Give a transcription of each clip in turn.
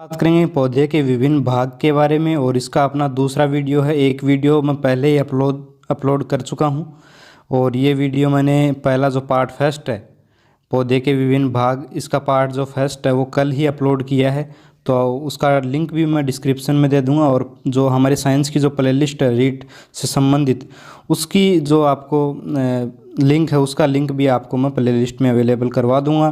बात करेंगे पौधे के विभिन्न भाग के बारे में और इसका अपना दूसरा वीडियो है। एक वीडियो मैं पहले ही अपलोड कर चुका हूँ और ये वीडियो मैंने पहला जो पार्ट फर्स्ट है पौधे के विभिन्न भाग, इसका पार्ट जो फर्स्ट है वो कल ही अपलोड किया है, तो उसका लिंक भी मैं डिस्क्रिप्शन में दे दूंगा। और जो हमारे साइंस की जो प्लेलिस्ट है रीड से संबंधित, उसकी जो आपको लिंक है उसका लिंक भी आपको मैं प्लेलिस्ट में अवेलेबल करवा दूंगा।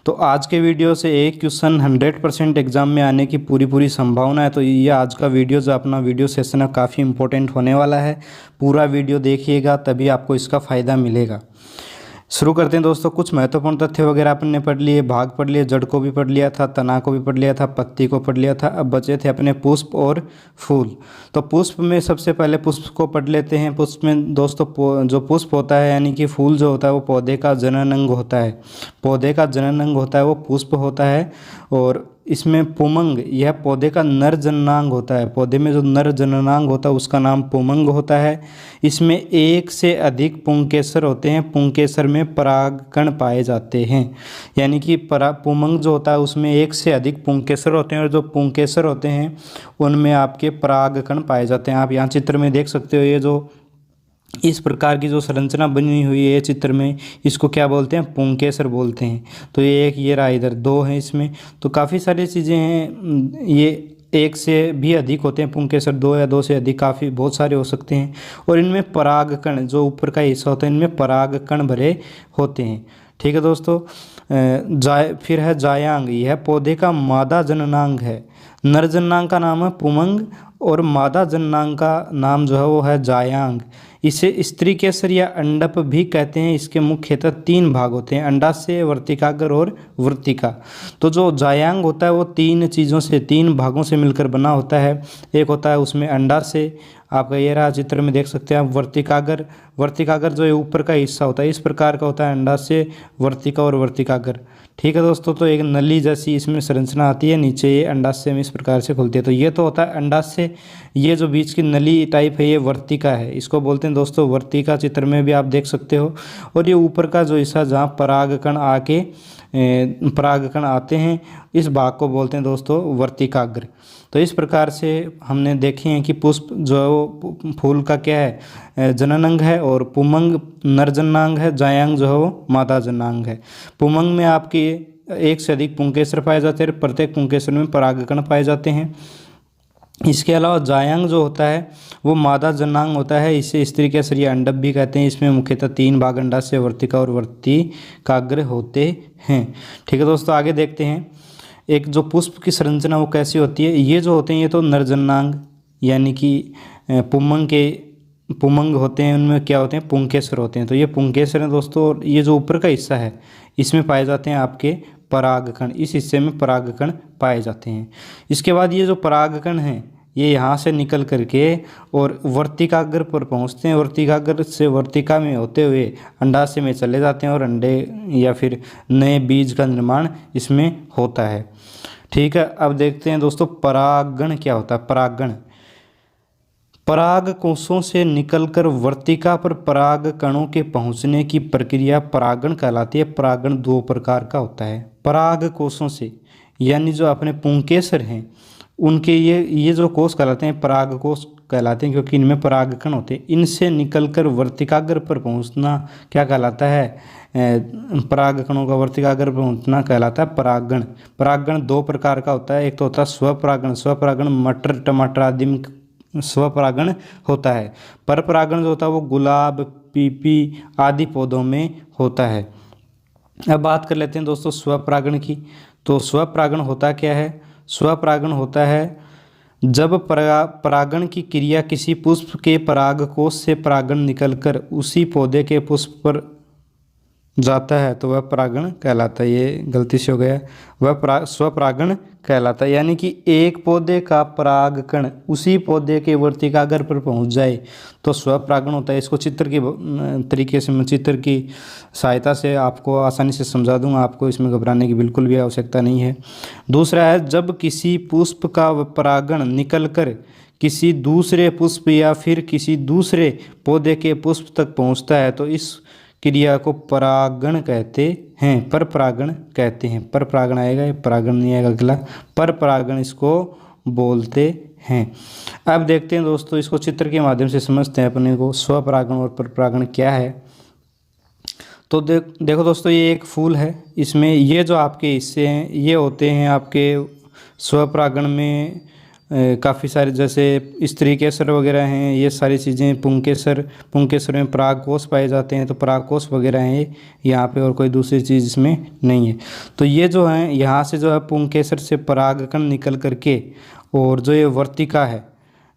तो आज के वीडियो से एक क्वेश्चन 100% एग्ज़ाम में आने की पूरी संभावना है। तो ये आज का वीडियो जो अपना वीडियो सेशन है काफ़ी इंपॉर्टेंट होने वाला है। पूरा वीडियो देखिएगा तभी आपको इसका फ़ायदा मिलेगा। शुरू करते हैं दोस्तों। कुछ महत्वपूर्ण तथ्य वगैरह अपन ने पढ़ लिए, भाग पढ़ लिए, जड़ को भी पढ़ लिया था, तना को भी पढ़ लिया था, पत्ती को पढ़ लिया था। अब बचे थे अपने पुष्प और फूल। तो पुष्प में सबसे पहले पुष्प को पढ़ लेते हैं। पुष्प में दोस्तों जो पुष्प होता है यानी कि फूल जो होता है वो पौधे का जनन अंग होता है। पौधे का जनन अंग होता है वो पुष्प होता है। और इसमें पुमंग, यह पौधे का नर जननांग होता है। पौधे में जो नर जननांग होता है उसका नाम पुमंग होता है। इसमें एक से अधिक पुंकेसर होते हैं। पुंकेसर में परागकण पाए जाते हैं, यानी कि पुमंग जो होता है उसमें एक से अधिक पुंकेसर होते हैं और जो पुंकेसर होते हैं उनमें आपके परागकण पाए जाते हैं। आप यहाँ चित्र में देख सकते हो, ये जो इस प्रकार की जो संरचना बनी हुई है चित्र में, इसको क्या बोलते हैं? पुंकेसर बोलते हैं। तो ये एक, ये रहा, इधर दो हैं इसमें। तो काफ़ी सारी चीज़ें हैं, ये एक से भी अधिक होते हैं पुंकेसर, दो या दो से अधिक, काफ़ी बहुत सारे हो सकते हैं। और इनमें परागकण जो ऊपर का हिस्सा होता है इनमें परागकण भरे होते हैं। ठीक है दोस्तों। फिर है जायांग, यह पौधे का मादा जननांग है। नर जननांग का नाम है पुमंग और मादा जननांग का नाम जो है वो है जायांग। इसे स्त्री केसर या अंडप भी कहते हैं। इसके मुख्यतः 3 भाग होते हैं, अंडाशय, वर्तिकाग्र और वृत्तिका। तो जो जायांग होता है वो 3 चीज़ों से, 3 भागों से मिलकर बना होता है। एक होता है उसमें अंडाशय, आपका ये रहा चित्र में देख सकते हैं आप। वर्तिकाग्र, वर्तिकाग्र जो है ऊपर का हिस्सा होता है, इस प्रकार का होता है अंडाशय, वर्तिका और वर्तिकाग्र। ठीक है दोस्तों। तो एक नली जैसी इसमें संरचना आती है, नीचे ये अंडाशय में इस प्रकार से खुलती है। तो ये तो होता है अंडाशय। ये जो बीच की नली टाइप है ये वर्तिका है, इसको बोलते हैं दोस्तों वर्तिका। चित्र में भी आप देख सकते हो। और ये ऊपर का जो हिस्सा जहाँ परागकण आते हैं, इस भाग को बोलते हैं दोस्तों वर्तिकाग्र। तो इस प्रकार से हमने देखे हैं कि पुष्प जो है वो फूल का क्या है? जननांग है। और पुमंग नर जननांग है, जायांग जो है वो मादा जननांग है। पुमंग में आपके एक से अधिक पुंकेसर पाए जाते हैं, प्रत्येक पुंकेसर में परागकण पाए जाते हैं। इसके अलावा जायांग जो होता है वो मादा जननांग होता है। इसे स्त्री केसर या अंडप भी कहते हैं। इसमें मुख्यतः 3 भाग अंडाशय, वर्तिका और वर्तिकाग्र होते हैं। ठीक है दोस्तों, आगे देखते हैं। एक जो पुष्प की संरचना वो कैसी होती है। ये जो होते हैं ये तो नर जननांग यानी कि पुमंग होते हैं। उनमें क्या होते हैं? पुंकेसर होते हैं। तो ये पुंकेसर हैं दोस्तों। और ये जो ऊपर का हिस्सा है इसमें पाए जाते हैं आपके परागकण, इस हिस्से में परागकण पाए जाते हैं। इसके बाद ये जो परागकण हैं ये यहाँ से निकल करके और वर्तिकाग्र पर पहुँचते हैं। वर्तिकाग्र से वर्तिका में होते हुए अंडाशय में चले जाते हैं और अंडे या फिर नए बीज का निर्माण इसमें होता है। ठीक है। अब देखते हैं दोस्तों परागण क्या होता है। परागण, पराग कोषों से निकलकर वर्तिका पर पराग कणों के पहुंचने की प्रक्रिया परागण कहलाती है। परागण 2 प्रकार का होता है। पराग कोषों से यानी जो अपने पुंकेसर हैं उनके ये जो कोष कहलाते हैं पराग कोष कहलाते हैं, क्योंकि इनमें परागकण होते हैं। इनसे निकलकर वर्तिकाग्र पर पहुंचना क्या कहलाता है? परागकणों का वर्तिकाग्र पर पहुंचना कहलाता है परागण। परागण 2 प्रकार का होता है। एक तो होता है स्वपरागण, स्वपरागण मटर, टमाटर आदि में स्वपरागण होता है। पर परागण जो होता है वो गुलाब, पीपी आदि पौधों में होता है। अब बात कर लेते हैं दोस्तों स्वपरागण की। तो स्वपरागण होता क्या है? स्वपरागण होता है जब परागण की क्रिया किसी पुष्प के परागकोश से परागण निकलकर उसी पौधे के पुष्प पर जाता है तो वह परागण कहलाता है। ये गलती से हो गया, वह स्वपरागण कहलाता है। यानी कि एक पौधे का परागकण उसी पौधे के वर्तिकाग्र पर पहुंच जाए तो स्वपरागण होता है। इसको चित्र की तरीके से, मैं चित्र की सहायता से आपको आसानी से समझा दूंगा, आपको इसमें घबराने की बिल्कुल भी आवश्यकता नहीं है। दूसरा है जब किसी पुष्प का परागण निकलकर किसी दूसरे पुष्प या फिर किसी दूसरे पौधे के पुष्प तक पहुँचता है तो इस क्रिया को परागण कहते हैं, पर परागण कहते हैं। पर परागण आएगा, परागण नहीं आएगा अगला, पर परागण इसको बोलते हैं। अब देखते हैं दोस्तों, इसको चित्र के माध्यम से समझते हैं अपने को, स्वपरागण और पर परागण क्या है। तो देखो दोस्तों, ये एक फूल है, इसमें ये जो आपके हिस्से हैं ये होते हैं आपके स्वपरागण में काफ़ी सारे, जैसे स्त्री केसर वगैरह हैं, ये सारी चीज़ें, पुंकेसर में परागकोश पाए जाते हैं, तो परागकोश वगैरह हैं ये यहाँ पे, और कोई दूसरी चीज़ इसमें नहीं है। तो ये जो है यहाँ से जो है पुंकेसर से परागकण निकल करके, और जो ये वर्तिका है,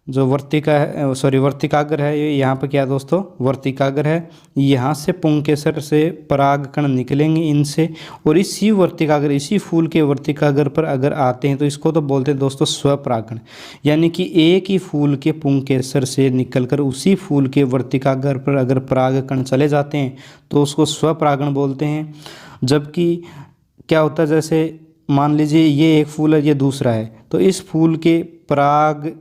जो वर्तिका है, सॉरी वर्तिकाग्र है, ये यहाँ पे क्या है दोस्तों, वर्तिकाग्र है। यहाँ से पुंकेसर से परागकण निकलेंगे इनसे, और इसी वर्तिकाग्र, इसी फूल के वर्तिकाग्र पर अगर आते हैं तो इसको तो बोलते हैं दोस्तों स्वपरागण। यानी कि एक ही फूल के पुंकेसर से निकलकर उसी फूल के वर्तिकाग्र पर अगर परागकण चले जाते हैं तो उसको स्वपरागण बोलते हैं। जबकि क्या होता है, जैसे मान लीजिए ये एक फूल है, ये दूसरा है, तो इस फूल के पराग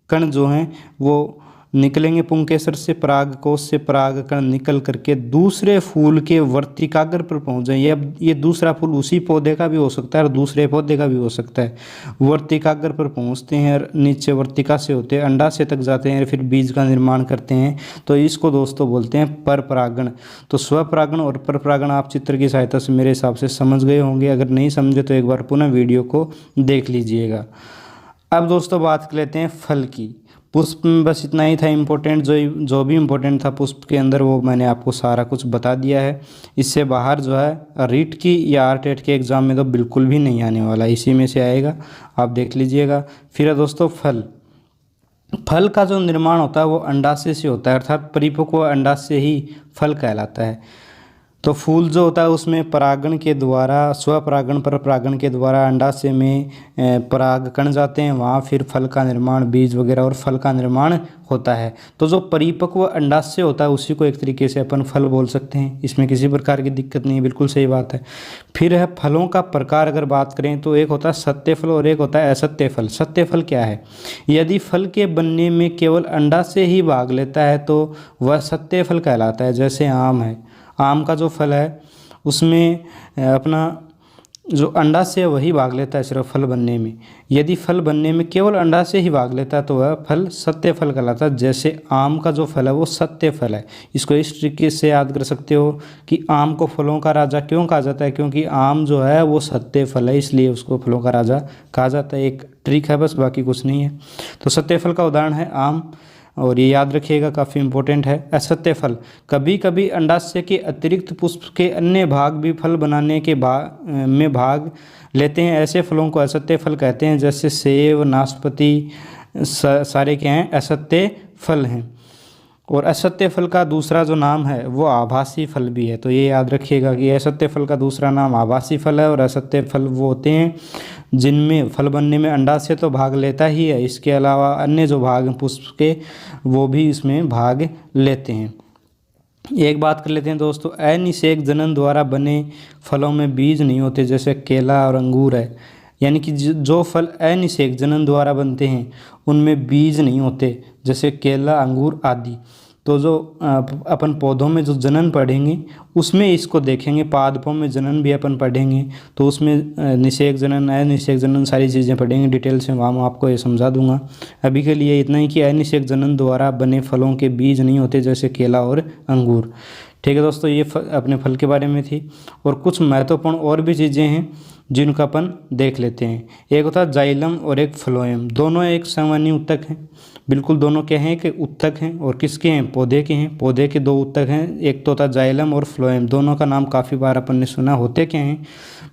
कण जो हैं वो निकलेंगे पुंकेसर से, परागकोश से परागकण निकल करके दूसरे फूल के वर्तिकाग्र पर पहुंच जाए। ये दूसरा फूल उसी पौधे का भी हो सकता है और दूसरे पौधे का भी हो सकता है। वर्तिकाग्र पर पहुंचते हैं और नीचे वर्तिका से होते हैं अंडाशय तक जाते हैं, फिर बीज का निर्माण करते हैं। तो इसको दोस्तों बोलते हैं पर परागण। तो स्वपरागण और पर परागण आप चित्र की सहायता से मेरे हिसाब से समझ गए होंगे। अगर नहीं समझे तो एक बार पुनः वीडियो को देख लीजिएगा। अब दोस्तों बात कर लेते हैं फल की। पुष्प में बस इतना ही था इम्पोर्टेंट, जो भी इम्पोर्टेंट था पुष्प के अंदर वो मैंने आपको सारा कुछ बता दिया है। इससे बाहर जो है रीट की या आरटेट के एग्ज़ाम में तो बिल्कुल भी नहीं आने वाला, इसी में से आएगा, आप देख लीजिएगा। फिर है दोस्तों फल। फल का जो निर्माण होता है वो अंडाशय से होता है, अर्थात परिपक्व अंडाशय ही फल कहलाता है। तो फूल जो होता है उसमें परागण के द्वारा, स्वपरागण पर परागण के द्वारा अंडाशय में परागकण जाते हैं, वहाँ फिर फल का निर्माण, बीज वगैरह और फल का निर्माण होता है। तो जो परिपक्व अंडाशय होता है उसी को एक तरीके से अपन फल बोल सकते हैं, इसमें किसी प्रकार की दिक्कत नहीं है, बिल्कुल सही बात है। फिर है फलों का प्रकार, अगर बात करें तो एक होता है सत्य फल और एक होता है असत्य फल। सत्य फल क्या है? यदि फल के बनने में केवल अंडाशय ही भाग लेता है तो वह सत्य फल कहलाता है। जैसे आम है, आम का जो फल है उसमें अपना जो अंडाशय है वही भाग लेता है सिर्फ फल बनने में। यदि फल बनने में केवल अंडाशय ही भाग लेता है तो वह फल सत्य फल कहलाता है। जैसे आम का जो फल है वो सत्य फल है। इसको इस तरीके से याद कर सकते हो कि आम को फलों का राजा क्यों कहा जाता है, क्योंकि आम जो है वो सत्य फल है, इसलिए उसको फलों का राजा कहा जाता है। एक ट्रिक है बस, बाकी कुछ नहीं है। तो सत्य फल का उदाहरण है आम, और ये याद रखिएगा, काफ़ी इंपॉर्टेंट है। असत्य फल, कभी कभी अंडाशय के अतिरिक्त पुष्प के अन्य भाग भी फल बनाने के में भाग लेते हैं, ऐसे फलों को असत्य फल कहते हैं। जैसे सेब, नाशपाती सारे क्या हैं, असत्य फल हैं। और असत्य फल का दूसरा जो नाम है वो आभासी फल भी है। तो ये याद रखिएगा कि असत्य फल का दूसरा नाम आभासी फल है, और असत्य फल वो होते हैं जिनमें फल बनने में अंडाशय तो भाग लेता ही है, इसके अलावा अन्य जो भाग हैं पुष्प के वो भी इसमें भाग लेते हैं। एक बात कर लेते हैं दोस्तों, अनिषेक जनन द्वारा बने फलों में बीज नहीं होते, जैसे केला और अंगूर है। यानी कि जो फल अनिषेक जनन द्वारा बनते हैं उनमें बीज नहीं होते, जैसे केला, अंगूर आदि। तो जो अपन पौधों में जो जनन पढ़ेंगे उसमें इसको देखेंगे, पादपों में जनन भी अपन पढ़ेंगे, तो उसमें निषेक जनन, अनिषेक जनन सारी चीज़ें पढ़ेंगे डिटेल से, वहाँ मैं आपको ये समझा दूंगा। अभी के लिए इतना ही कि अनिषेक जनन द्वारा बने फलों के बीज नहीं होते, जैसे केला और अंगूर। ठीक है दोस्तों, ये अपने फल के बारे में थी। और कुछ महत्वपूर्ण और भी चीज़ें हैं जिनका अपन देख लेते हैं। एक होता है जाइलम और एक फ्लोएम, दोनों एक संवहनी उत्तक हैं। बिल्कुल दोनों क्या हैं कि उत्तक हैं, और किसके हैं, पौधे के हैं। पौधे के दो उत्तक हैं, एक तो होता है जाइलम और फ्लोएम। दोनों का नाम काफ़ी बार अपन ने सुना। होते क्या हैं,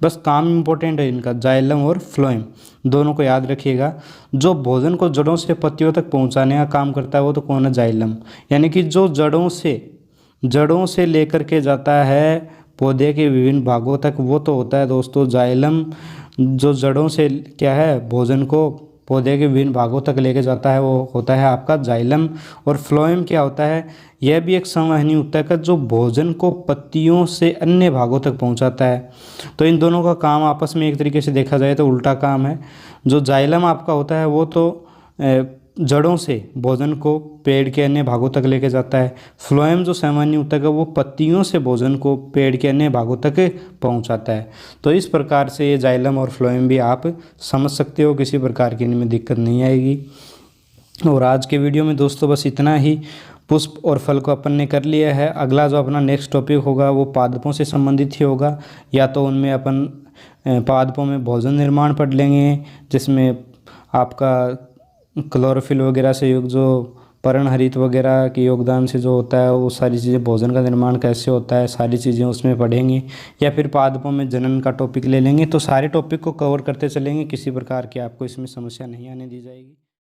बस काम इंपॉर्टेंट है इनका, जाइलम और फ्लोएम, दोनों को याद रखिएगा। जो भोजन को जड़ों से पत्तियों तक पहुँचाने का काम करता है वो तो कौन है, जाइलम। यानी कि जो जड़ों से लेकर के जाता है पौधे के विभिन्न भागों तक, वो तो होता है दोस्तों जाइलम। जो जड़ों से क्या है, भोजन को पौधे के विभिन्न भागों तक लेके जाता है वो होता है आपका जाइलम। और फ्लोएम क्या होता है, यह भी एक संवहनी उत्तक है जो भोजन को पत्तियों से अन्य भागों तक पहुंचाता है। तो इन दोनों का काम आपस में एक तरीके से देखा जाए तो उल्टा काम है। जो जाइलम आपका होता है वो तो जड़ों से भोजन को पेड़ के अन्य भागों तक लेके जाता है। फ्लोएम जो सामान्य ऊतक है वो पत्तियों से भोजन को पेड़ के अन्य भागों तक पहुंचाता है। तो इस प्रकार से ये जाइलम और फ्लोएम भी आप समझ सकते हो, किसी प्रकार की इनमें दिक्कत नहीं आएगी। और आज के वीडियो में दोस्तों बस इतना ही। पुष्प और फल को अपन ने कर लिया है। अगला जो अपना नेक्स्ट टॉपिक होगा वो पादपों से संबंधित ही होगा, या तो उनमें अपन पादपों में भोजन निर्माण पढ़ लेंगे, जिसमें आपका क्लोरोफिल वगैरह से युक्त जो पर्णहरित वगैरह के योगदान से जो होता है वो सारी चीज़ें, भोजन का निर्माण कैसे होता है, सारी चीज़ें उसमें पढ़ेंगे। या फिर पादपों में जनन का टॉपिक ले लेंगे। तो सारे टॉपिक को कवर करते चलेंगे, किसी प्रकार की आपको इसमें समस्या नहीं आने दी जाएगी।